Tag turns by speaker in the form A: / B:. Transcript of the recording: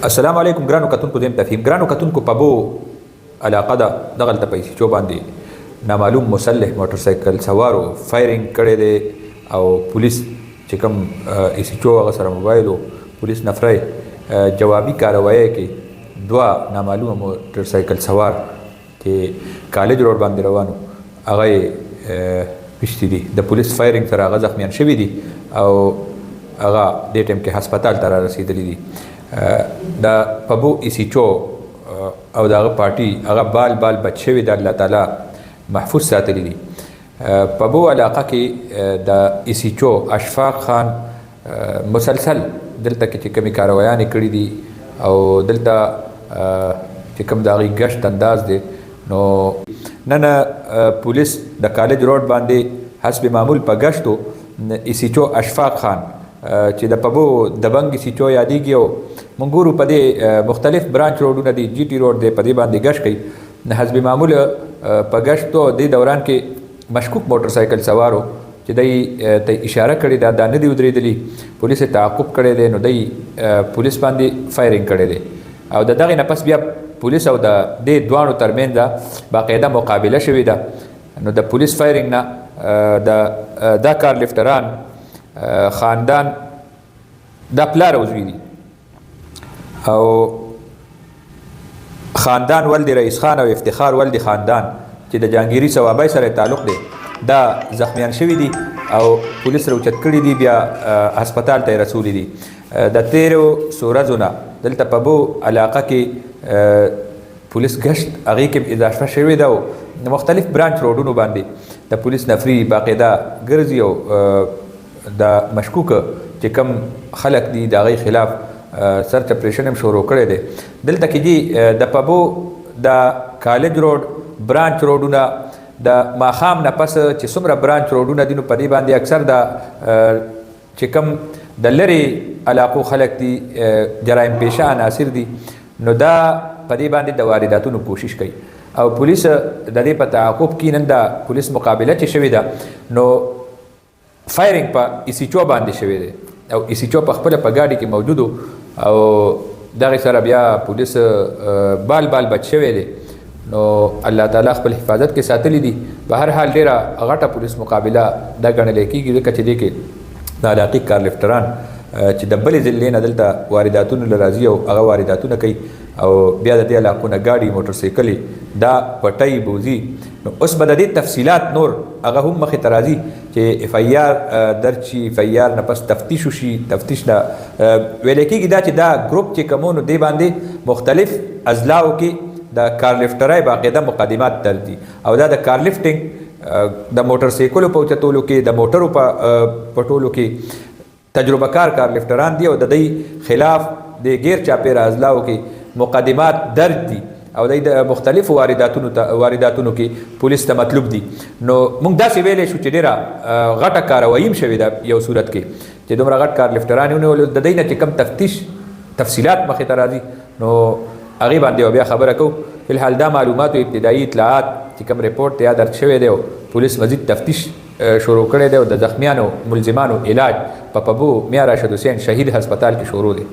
A: السلام علیکم ګرانو کتونکو دیم تفهیم ګرانو کتونکو په بو علاقه ده دغلته پیسې چو باندې نامعلوم مسلح موټر سایکل سوارو فایرینګ کړی دی او پولیس چې کوم ایسیچو هغه سره موبایل و پولیس نفرای جوابي کاروایی کې دوه نامعلومه موټر سایکل سوار چې کالج روډ باندې روانو هغه پشتي دي د پولیس فایرینګ سره هغه زخمیان شوي دي او هغه دې ټیم کې هسپتال ته را رسېدلي دي د پبو ایسیچو او دغه پارټي هغه بال بچ شوي د الله تعالی محفوظ ساتلی دي پبو علاقه کې د ایسیچو اشفاق خان مسلسل دلته کې چې کومې کاروایانې کړي دي او دلته چې کوم د هغې ګشت انداز دی نو نن پولیس د کالج روډ باندې حسب معمول په ګشتو ایسیچو اشفاق خان چې د پبو د بنګ ایسیچو یادېږي او موږ ګورو په دې مختلف برانچ روډونه دي جی ټي روډ دی په دې باندې ګشت کوي حسب معمول په ګشتو دې دوران کې مشکوک موټر سایکل سوارو چې دی ته اشاره کړې ده دا نه دي ودرېدلي پولیس یې تعقب کړی دی نو دی پولیس باندې فایرینګ کړی دی او د دغې نه پس بیا پولیس او د دې دواړو ترمنځ باقاعده مقابله شوې ده نو د پولیس فایرینګ نه دا کار لفټران خاندان دا پلار او زوی دي او خاندان ولد رئیس خان او افتخار ولد خاندان چې د جهانګیري ثوابای سره تعلق دی دا زخمیان شوي دي او پولیس راوچت کړي دي بیا هسپتال ته یې رسولي دي د تیرو څو ورځو نه دلته په بو علاقه کې پولیس ګشت هغې کې اضافه شوې ده او مختلف برانچ روډونو باندې د پولیس نفري باقاعده ګرځي او د مشکوکه چې کوم خلک دي د هغې خلاف سرچ اپریشن هم شروع کړی دی دلته کې دي د پبو د کالج روډ برانچ روډونه د ماښام نه پس چې څومره برانچ روډونه دي نو په دې باندې اکثر د چې کوم د لرې علاقو خلک دي جرایم پیشه عناصر دي نو دا په دې باندې د وارداتونو کوشش کوي او پولیس د دې په تعاقب کې نن د پولیس مقابله چې شوې ده نو فایرینګ په ایسیچو باندې شوی دی او ایسیچو په خپله په ګاډي کې موجود او دغې سره بیا پولیس بال بچ شوی دی نو الله تعالی خپل حفاظت کې ساتلی دي په هر حال ډېره غټه پولیس مقابله دا ګڼلی کېږي ځکه چې دې کې د علاقې کار لفټران چې د بلې ضلعې نه دلته وارداتونو له راځي او هغه وارداتونه کوي او بیا د دې علاقو نه ګاډي موټر سایکلې دا پټۍ بوځي نو اوس به د دې تفصیلات نور هغه هم مخې ته راځي چې اف آی آر درج شي اف آی آر نه پس تفتیش وشي تفتیش نه ویلی کېږي دا چې دا ګروپ چې کوم نو دې باندې مختلف اضلاعو کې د کار لفټرای باقاعده مقدمات درج دي او دا د کار لفټینګ د موټر سایکلو په اوچتولو کې د موټرو په پټولو کې تجربه کار لفټران دي او د دې خلاف د غیر چاپیره اضلاعو کې مقدمات درج دي او د مختلفو وارداتونو کې پولیس ته مطلوب دي نو موږ داسې ویلی شو چې ډېره غټه کاروایي هم شوې ده یو صورت کې چې دومره غټ کار لفټران یې ونیولو د دې نه چې کوم تفتیش تفصیلات مخې ته راځي نو هغې باندې بیا خبره کوو فلحال دا معلومات او ابتدایي اطلاعات چې کوم رپورټ ته درج شوی دی او پولیس مزید تفتیش شروع کړی دی او د زخمیانو ملزمانو علاج په پبو میا راشد حسین شهید هسپتال کې شروع دی